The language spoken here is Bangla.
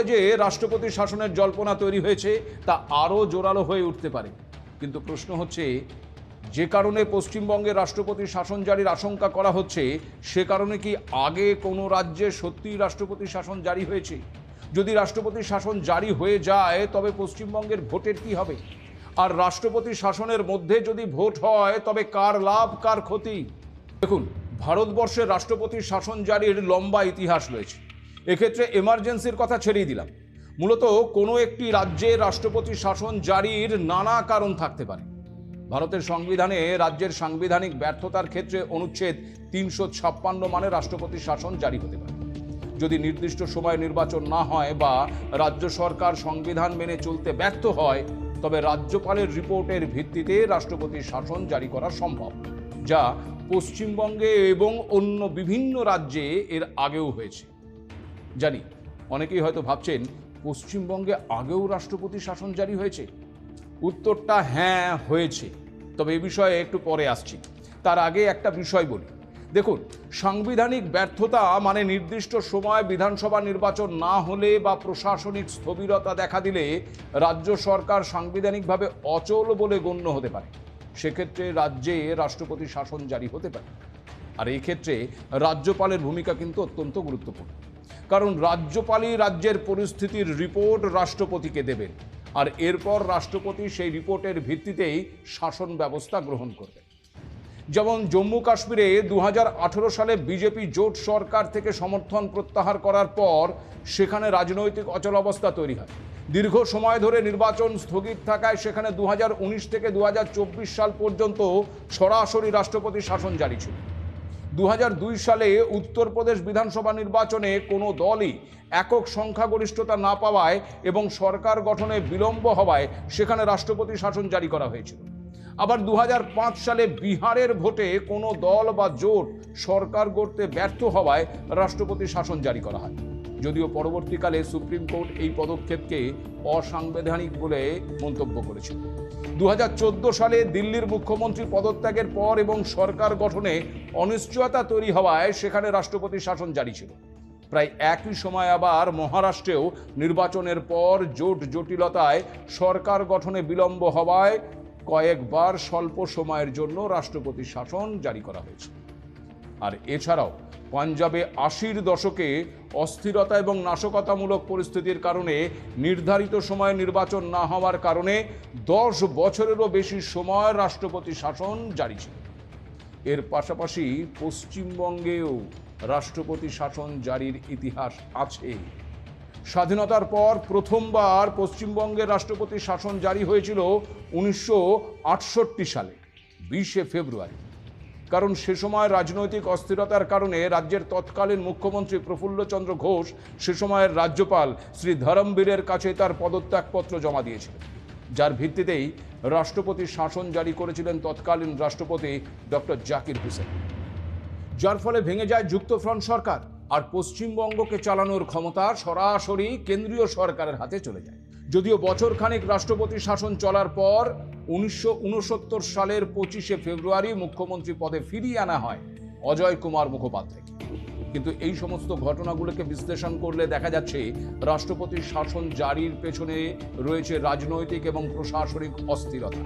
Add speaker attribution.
Speaker 1: যে রাষ্ট্রপতি শাসনের জল্পনা তৈরি হয়েছে তা আরও জোরালো হয়ে উঠতে পারে। কিন্তু প্রশ্ন হচ্ছে, যে কারণে পশ্চিমবঙ্গে রাষ্ট্রপতি শাসন জারির আশঙ্কা করা হচ্ছে, সে কারণে কি আগে কোনো রাজ্যে সত্যিই রাষ্ট্রপতি শাসন জারি হয়েছে? যদি রাষ্ট্রপতি শাসন জারি হয়ে যায় তবে পশ্চিমবঙ্গের ভোটের কি হবে? আর রাষ্ট্রপতি শাসনের মধ্যে যদি ভোট হয় তবে কার লাভ কার ক্ষতি? দেখুন, ভারতবর্ষের রাষ্ট্রপতি শাসন জারির লম্বা ইতিহাস রয়েছে। এক্ষেত্রে এমার্জেন্সির কথা ছেড়েই দিলাম। মূলত কোনো একটি রাজ্যে রাষ্ট্রপতি শাসন জারির নানা কারণ থাকতে পারে। ভারতের সংবিধানে রাজ্যের সাংবিধানিক ব্যর্থতার ক্ষেত্রে অনুচ্ছেদ ৩৫৬ মানে রাষ্ট্রপতি শাসন জারি হতে পারে। যদি নির্দিষ্ট সময়ে নির্বাচন না হয় বা রাজ্য সরকার সংবিধান মেনে চলতে ব্যর্থ হয়, তবে রাজ্যপালের রিপোর্টের ভিত্তিতে রাষ্ট্রপতি শাসন জারি করা সম্ভব, যা পশ্চিমবঙ্গে এবং অন্য বিভিন্ন রাজ্যে এর আগেও হয়েছে। জানি অনেকেই হয়তো ভাবছেন, পশ্চিমবঙ্গে আগেও রাষ্ট্রপতি শাসন জারি হয়েছে। উত্তরটা হ্যাঁ, হয়েছে, তবে এ বিষয়ে একটু পরে আসছি। তার আগে একটা বিষয় বলি। দেখুন, সাংবিধানিক ব্যর্থতা মানে নির্দিষ্ট সময় বিধানসভা নির্বাচন না হলে বা প্রশাসনিক স্থবিরতা দেখা দিলে রাজ্য সরকার সাংবিধানিকভাবে অচল বলে গণ্য হতে পারে। সেক্ষেত্রে রাজ্যে রাষ্ট্রপতি শাসন জারি হতে পারে। আর এই ক্ষেত্রে রাজ্যপালের ভূমিকা কিন্তু অত্যন্ত গুরুত্বপূর্ণ, কারণ রাজ্যপালই রাজ্যের পরিস্থিতির রিপোর্ট রাষ্ট্রপতিকে দেবেন, আর এরপর রাষ্ট্রপতি সেই রিপোর্টের ভিত্তিতেই শাসন ব্যবস্থা গ্রহণ করবেন। যেমন জম্মু কাশ্মীরে ২০১৮ সালে বিজেপি জোট সরকার থেকে সমর্থন প্রত্যাহার করার পর সেখানে রাজনৈতিক অচলাবস্থা তৈরি হয়। দীর্ঘ সময় ধরে নির্বাচন স্থগিত থাকায় সেখানে ২০১৯ থেকে ২০২৪ সাল পর্যন্ত সরাসরি রাষ্ট্রপতি শাসন জারি ছিল। ২০০২ সালে উত্তরপ্রদেশ বিধানসভা নির্বাচনে কোনো দলই একক সংখ্যাগরিষ্ঠতা না পাওয়ায় এবং সরকার গঠনে বিলম্ব হওয়ায় সেখানে রাষ্ট্রপতি শাসন জারি করা হয়েছিল। আবার ২০০৫ সালে বিহারের ভোটে কোনো দল বা জোট সরকার গড়তে ব্যর্থ হওয়ায় রাষ্ট্রপতি শাসন জারি করা হয়, যদিও পরবর্তীকালে সুপ্রিম কোর্ট এই পদক্ষেপকে অসাংবিধানিক বলে মন্তব্য করেছিল। ২০১৪ সালে দিল্লির মুখ্যমন্ত্রী পদত্যাগের পর এবং সরকার গঠনে অনিশ্চয়তা তৈরি হওয়ায় সেখানে রাষ্ট্রপতি শাসন জারি ছিল। প্রায় একই সময় আবার মহারাষ্ট্রেও নির্বাচনের পর জোট জটিলতায় সরকার গঠনে বিলম্ব হওয়ায় কয়েকবার স্বল্প সময়ের জন্য রাষ্ট্রপতি শাসন জারি করা হয়েছে। আর এছাড়াও পাঞ্জাবে ৮০-র দশকে অস্থিরতা এবং নাশকতামূলক পরিস্থিতির কারণে নির্ধারিত সময়ে নির্বাচন না হওয়ার কারণে ১০ বছরেরও বেশি সময় রাষ্ট্রপতি শাসন জারি ছিল। এর পাশাপাশি পশ্চিমবঙ্গেও রাষ্ট্রপতি শাসন জারির ইতিহাস আছে। স্বাধীনতার পর প্রথমবার পশ্চিমবঙ্গের রাষ্ট্রপতি শাসন জারি হয়েছিল ১৯৬৮ সালে ২০শে ফেব্রুয়ারি। কারণ সে সময় রাজনৈতিক অস্থিরতার কারণে রাজ্যের তৎকালীন মুখ্যমন্ত্রী প্রফুল্লচন্দ্র ঘোষ সে সময়ের রাজ্যপাল শ্রী ধরমবীরের কাছে তার পদত্যাগপত্র জমা দিয়েছিলেন, যার ভিত্তিতেই রাষ্ট্রপতি শাসন জারি করেছিলেন তৎকালীন রাষ্ট্রপতি ডক্টর জাকির হুসেন। যার ফলে ভেঙে যায় যুক্তফ্রন্ট সরকার, আর পশ্চিমবঙ্গকে চালানোর ক্ষমতা সরাসরি কেন্দ্রীয় সরকারের হাতে চলে যায়। যদিও বছর খানেক রাষ্ট্রপতি শাসন চলার পর ১৯৬৯ সালের ২৫শে ফেব্রুয়ারি মুখ্যমন্ত্রী পদে ফিরিয়ে আনা হয় অজয় কুমার মুখোপাধ্যায়কে। কিন্তু এই সমস্ত ঘটনাগুলোকে বিশ্লেষণ করলে দেখা যাচ্ছে রাষ্ট্রপতি শাসন জারির পেছনে রয়েছে রাজনৈতিক এবং প্রশাসনিক অস্থিরতা।